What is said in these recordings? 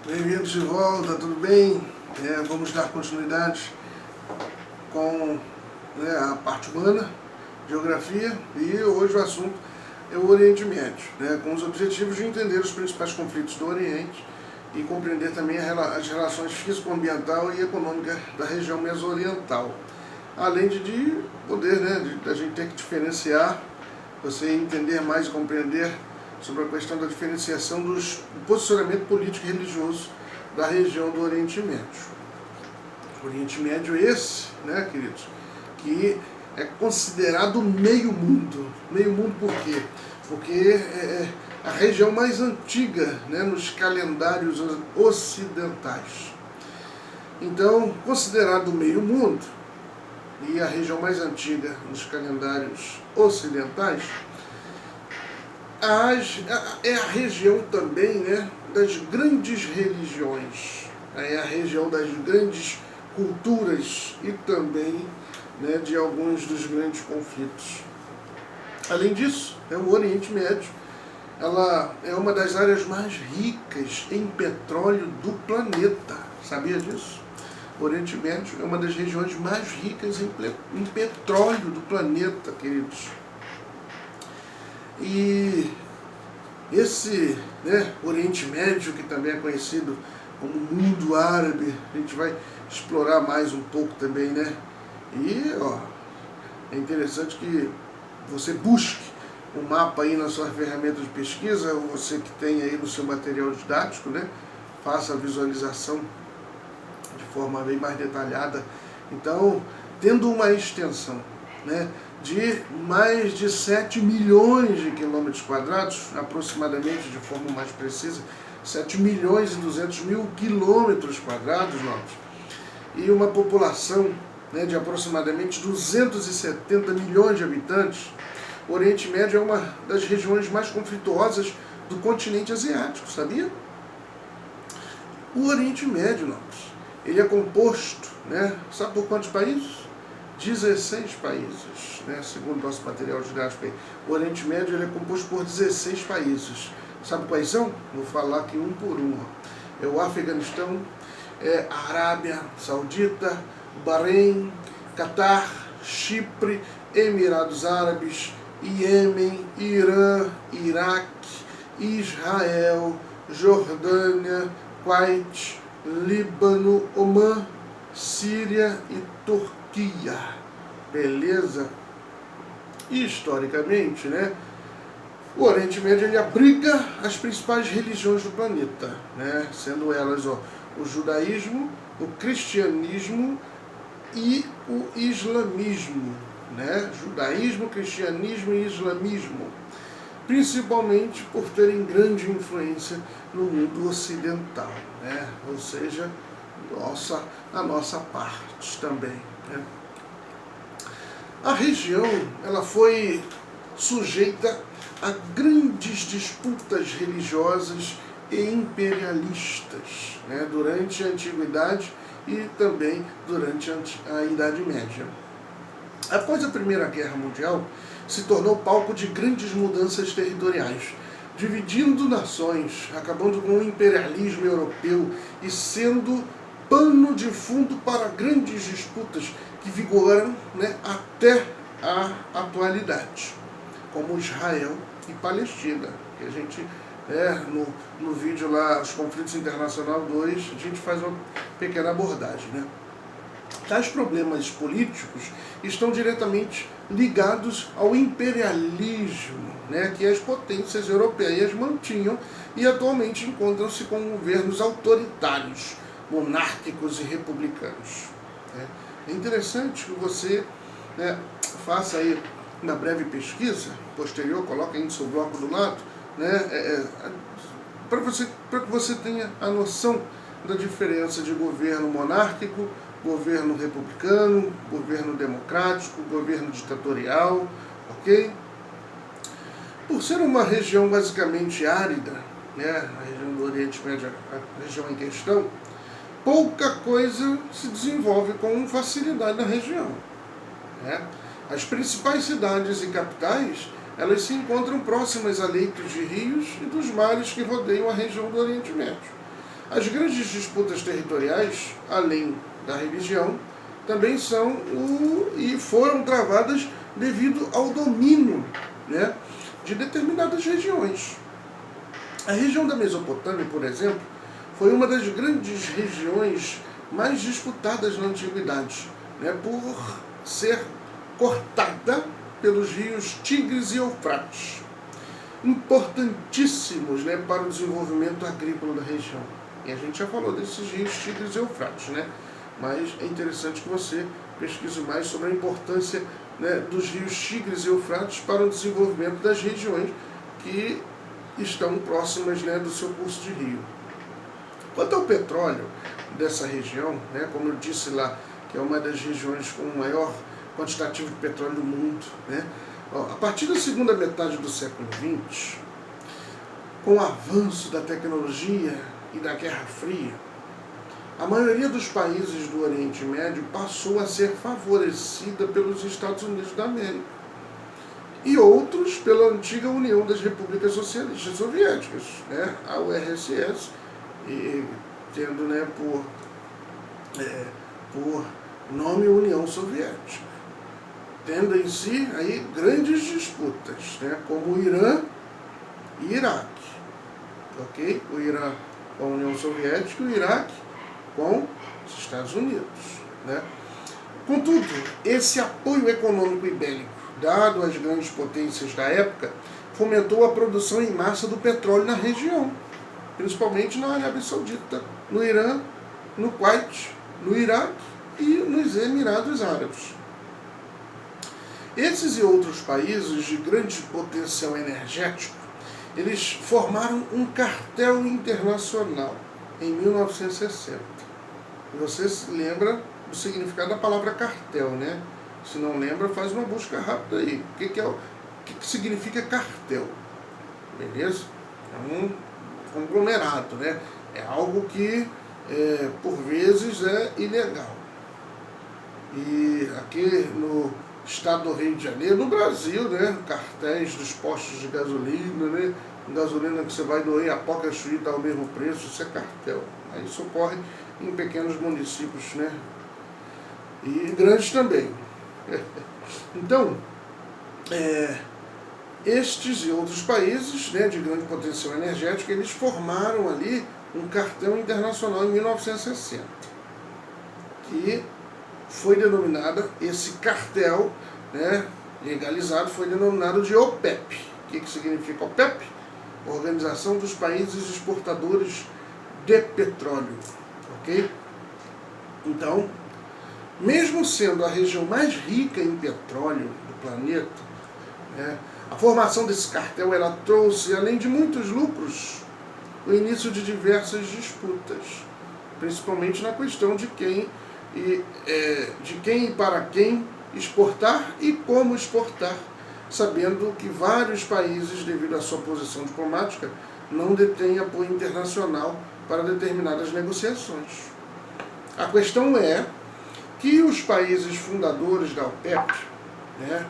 Bem-vindos de volta, tudo bem? Vamos dar continuidade com a parte humana, geografia, e hoje o assunto é o Oriente Médio, com os objetivos de entender os principais conflitos do Oriente e compreender também as relações físico-ambiental e econômica da região mesoriental. Além de poder, da gente ter que diferenciar, você entender mais e compreender sobre a questão da diferenciação do posicionamento político e religioso da região do Oriente Médio. O Oriente Médio esse, queridos, que é considerado meio mundo. Meio mundo por quê? Porque é a região mais antiga, nos calendários ocidentais. Então, considerado meio mundo, e a região mais antiga nos calendários ocidentais, é a região também das grandes religiões, é a região das grandes culturas e também de alguns dos grandes conflitos. Além disso, o Oriente Médio ela é uma das áreas mais ricas em petróleo do planeta. Sabia disso? O Oriente Médio é uma das regiões mais ricas em petróleo do planeta, queridos. E esse Oriente Médio, que também é conhecido como mundo árabe, a gente vai explorar mais um pouco também, E é interessante que você busque o mapa aí na sua ferramenta de pesquisa, você que tem aí no seu material didático, faça a visualização de forma bem mais detalhada. Então, tendo uma extensão, de mais de 7 milhões de quilômetros quadrados, aproximadamente, de forma mais precisa, 7 milhões e 200 mil quilômetros quadrados, e uma população de aproximadamente 270 milhões de habitantes. O Oriente Médio é uma das regiões mais conflituosas do continente asiático, sabia? O Oriente Médio, ele é composto, sabe por quantos países? 16 países, segundo nosso material didático aí. O Oriente Médio ele é composto por 16 países. Sabe quais são? Vou falar aqui um por um. É o Afeganistão, a Arábia Saudita, Bahrein, Catar, Chipre, Emirados Árabes, Iêmen, Irã, Iraque, Israel, Jordânia, Kuwait, Líbano, Omã, Síria e Turquia. Beleza? Historicamente, o Oriente Médio ele abriga as principais religiões do planeta, sendo elas o judaísmo, o cristianismo e o islamismo, judaísmo, cristianismo e islamismo, principalmente por terem grande influência no mundo ocidental, ou seja, a nossa parte também. A região ela foi sujeita a grandes disputas religiosas e imperialistas, durante a Antiguidade e também durante a Idade Média. Após a Primeira Guerra Mundial, se tornou palco de grandes mudanças territoriais, dividindo nações, acabando com o imperialismo europeu e sendo pano de fundo para grandes disputas que vigoram até a atualidade, como Israel e Palestina, que a gente, no vídeo lá, Os Conflitos Internacional 2, a gente faz uma pequena abordagem. Tais problemas políticos estão diretamente ligados ao imperialismo, que as potências europeias mantinham e atualmente encontram-se com governos autoritários, monárquicos e republicanos. É interessante que você faça aí uma breve pesquisa posterior, coloque aí no seu bloco do lado, para que você tenha a noção da diferença de governo monárquico, governo republicano, governo democrático, governo ditatorial, ok? Por ser uma região basicamente árida, a região do Oriente Médio, a região em questão, pouca coisa se desenvolve com facilidade na região. As principais cidades e capitais, elas se encontram próximas a leitos de rios e dos mares que rodeiam a região do Oriente Médio. As grandes disputas territoriais, além da religião, também são e foram travadas devido ao domínio, né, de determinadas regiões. A região da Mesopotâmia, por exemplo, foi uma das grandes regiões mais disputadas na antiguidade, né, por ser cortada pelos rios Tigres e Eufrates, importantíssimos, né, para o desenvolvimento agrícola da região. E a gente já falou desses rios Tigres e Eufrates, né, mas é interessante que você pesquise mais sobre a importância, né, dos rios Tigres e Eufrates para o desenvolvimento das regiões que estão próximas, né, do seu curso de rio. Quanto ao petróleo dessa região, né, como eu disse lá, que é uma das regiões com o maior quantitativo de petróleo do mundo, né, a partir da segunda metade do século XX, com o avanço da tecnologia e da Guerra Fria, a maioria dos países do Oriente Médio passou a ser favorecida pelos Estados Unidos da América e outros pela antiga União das Repúblicas Socialistas Soviéticas, né, a URSS, e tendo, né, por nome União Soviética, tendo em si aí grandes disputas, né, como o Irã e Iraque, ok? O Irã com a União Soviética e o Iraque com os Estados Unidos, né? Contudo, esse apoio econômico e bélico dado às grandes potências da época fomentou a produção em massa do petróleo na região, principalmente na Arábia Saudita, no Irã, no Kuwait, no Iraque e nos Emirados Árabes. Esses e outros países de grande potencial energético, eles formaram um cartel internacional em 1960. E você se lembra do significado da palavra cartel, né? Se não lembra, faz uma busca rápida aí. O que significa cartel? Beleza? É um conglomerado, né? É algo que, por vezes, é ilegal. E aqui no estado do Rio de Janeiro, no Brasil, né? Cartéis dos postos de gasolina, né? Gasolina que você vai do Oiapoque a Chuí está ao mesmo preço, isso é cartel. Isso ocorre em pequenos municípios, né? E grandes também. Então, estes e outros países, né, de grande potencial energético, eles formaram ali um cartel internacional em 1960, que foi denominada, esse cartel, né, legalizado, foi denominado de OPEP. O que significa OPEP? Organização dos Países Exportadores de Petróleo, ok? Então, mesmo sendo a região mais rica em petróleo do planeta, né, a formação desse cartel ela trouxe, além de muitos lucros, o início de diversas disputas, principalmente na questão de quem e para quem exportar e como exportar, sabendo que vários países, devido à sua posição diplomática, não detêm apoio internacional para determinadas negociações. A questão é que os países fundadores da OPEP, né,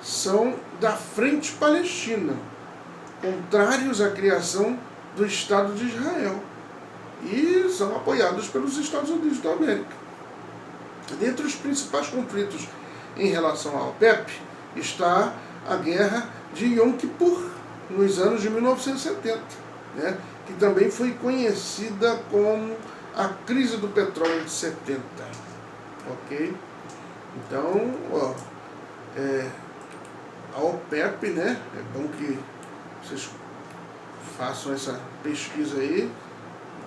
são da Frente Palestina, contrários à criação do Estado de Israel, e são apoiados pelos Estados Unidos da América. Dentre os principais conflitos em relação à OPEP está a Guerra de Yom Kippur, nos anos de 1970, né, que também foi conhecida como a crise do petróleo de 70. Ok? Então, a OPEP, né, é bom que vocês façam essa pesquisa aí,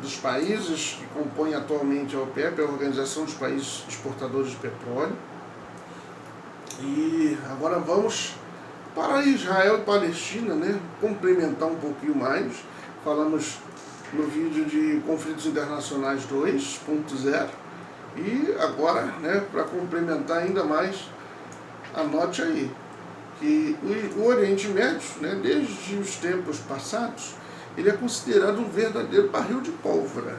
dos países que compõem atualmente a OPEP, a Organização dos Países Exportadores de Petróleo. E agora vamos para Israel e Palestina, né, complementar um pouquinho mais. Falamos no vídeo de Conflitos Internacionais 2.0 e agora, né, para complementar ainda mais, anote aí que o Oriente Médio, né, desde os tempos passados, ele é considerado um verdadeiro barril de pólvora.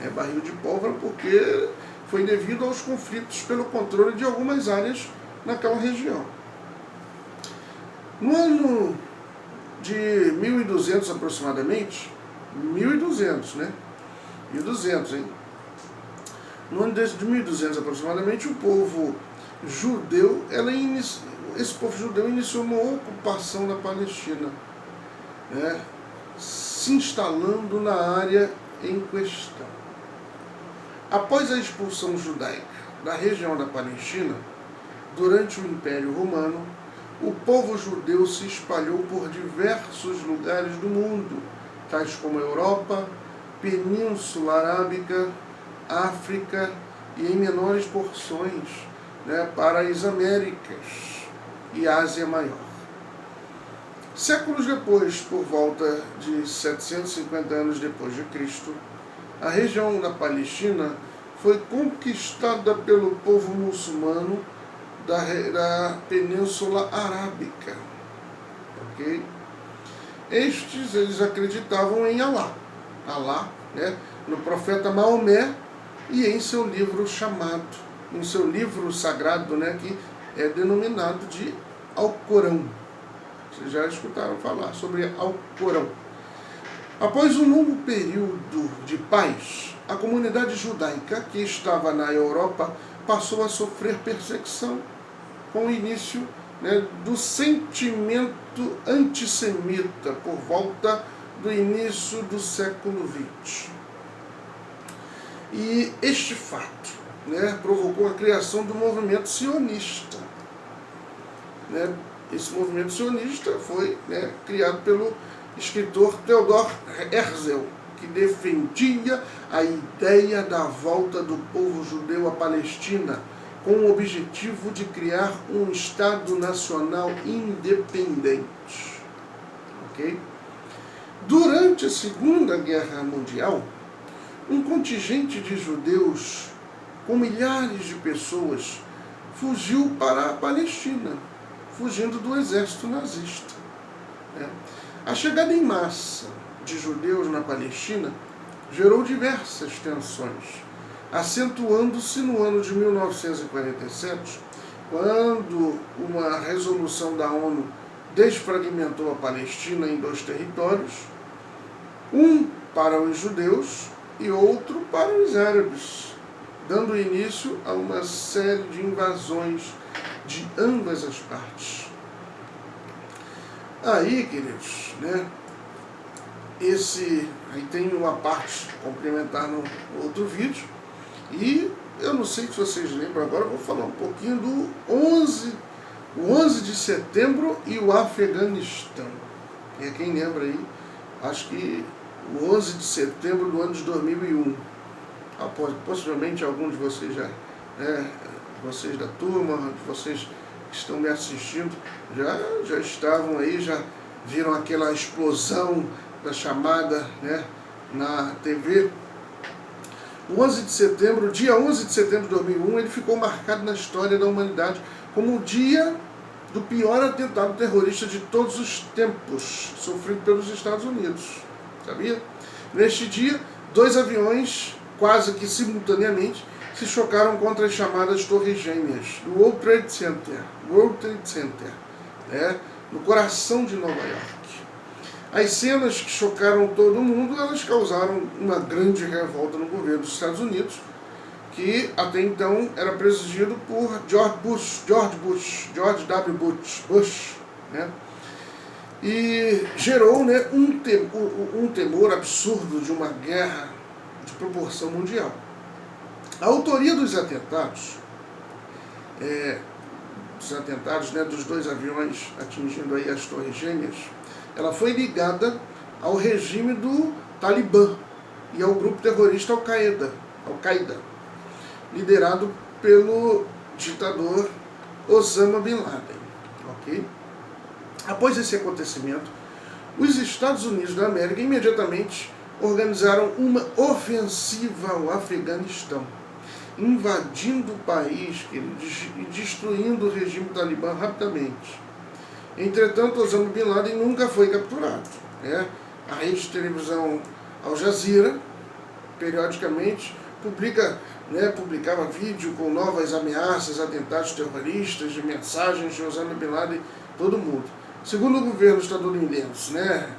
É barril de pólvora porque foi devido aos conflitos pelo controle de algumas áreas naquela região. No ano de 1200 aproximadamente, 1200, né? 1200, hein? No ano de 1200 aproximadamente, o povo judeu, esse povo judeu iniciou uma ocupação da Palestina, né, se instalando na área em questão. Após a expulsão judaica da região da Palestina, durante o Império Romano, o povo judeu se espalhou por diversos lugares do mundo, tais como a Europa, Península Arábica, África e em menores porções, né, para as Américas e Ásia Maior. Séculos depois, por volta de 750 anos depois de Cristo, a região da Palestina foi conquistada pelo povo muçulmano da Península Arábica. Okay? Eles acreditavam em Alá, né, no profeta Maomé e em seu livro sagrado, né, que é denominado de Alcorão. Vocês já escutaram falar sobre Alcorão. Após um longo período de paz, a comunidade judaica que estava na Europa passou a sofrer perseguição com o início, né, do sentimento antissemita por volta do início do século XX. E este fato, né, provocou a criação do movimento sionista. Né? Esse movimento sionista foi, né, criado pelo escritor Theodor Herzl, que defendia a ideia da volta do povo judeu à Palestina, com o objetivo de criar um Estado nacional independente. Okay? Durante a Segunda Guerra Mundial, um contingente de judeus, com milhares de pessoas, fugiu para a Palestina, fugindo do exército nazista. A chegada em massa de judeus na Palestina gerou diversas tensões, acentuando-se no ano de 1947, quando uma resolução da ONU desfragmentou a Palestina em 2 territórios, um para os judeus e outro para os árabes, dando início a uma série de invasões de ambas as partes. Aí, queridos, né, aí tem uma parte complementar no outro vídeo, e eu não sei se vocês lembram agora, eu vou falar um pouquinho do 11 de setembro e o Afeganistão. E quem lembra aí, acho que o 11 de setembro do ano de 2001, possivelmente algum de vocês já, vocês da turma, vocês que estão me assistindo, já estavam aí, já viram aquela explosão da chamada, né, na TV. O 11 de setembro, dia 11 de setembro de 2001, ele ficou marcado na história da humanidade como o dia do pior atentado terrorista de todos os tempos, sofrido pelos Estados Unidos. Sabia? Neste dia, 2 aviões, quase que simultaneamente, se chocaram contra as chamadas Torres Gêmeas do World Trade Center, no coração de Nova York. As cenas que chocaram todo mundo, elas causaram uma grande revolta no governo dos Estados Unidos, que até então era presidido por George W. Bush, né? E gerou, né, um temor absurdo de uma guerra de proporção mundial. A autoria dos atentados, né, dos 2 aviões atingindo aí as Torres Gêmeas, ela foi ligada ao regime do Talibã e ao grupo terrorista Al-Qaeda, liderado pelo ditador Osama Bin Laden. Okay? Após esse acontecimento, os Estados Unidos da América imediatamente organizaram uma ofensiva ao Afeganistão, invadindo o país e destruindo o regime talibã rapidamente. Entretanto, Osama Bin Laden nunca foi capturado. Né? A rede de televisão Al Jazeera, periodicamente, publicava vídeo com novas ameaças, atentados terroristas, de mensagens de Osama Bin Laden, todo mundo. Segundo o governo estadunidense, né,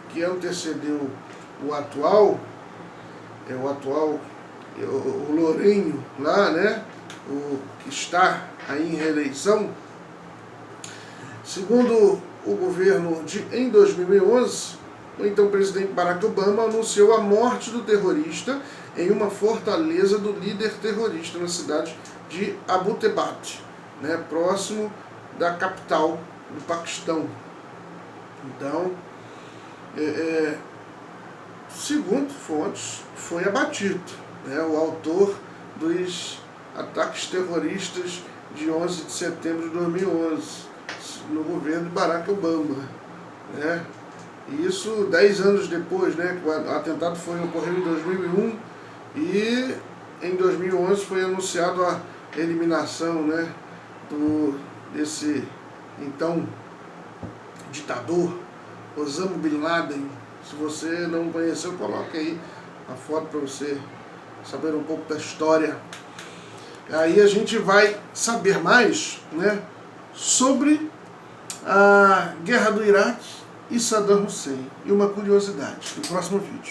que antecedeu o atual o Lourenço lá, né, o que está aí em reeleição, segundo o governo em 2011, o então presidente Barack Obama anunciou a morte do terrorista em uma fortaleza do líder terrorista na cidade de Abbottabad, né, próximo da capital do Paquistão. Então, segundo fontes, foi abatido, né, o autor dos ataques terroristas de 11 de setembro de 2011, no governo de Barack Obama, né? Isso 10 anos depois, né, que o atentado ocorreu em 2001 e em 2011 foi anunciado a eliminação, né, desse então ditador Osama Bin Laden. Se você não conheceu, coloque aí a foto para você saber um pouco da história. Aí a gente vai saber mais, né, sobre a guerra do Iraque e Saddam Hussein. E uma curiosidade no próximo vídeo.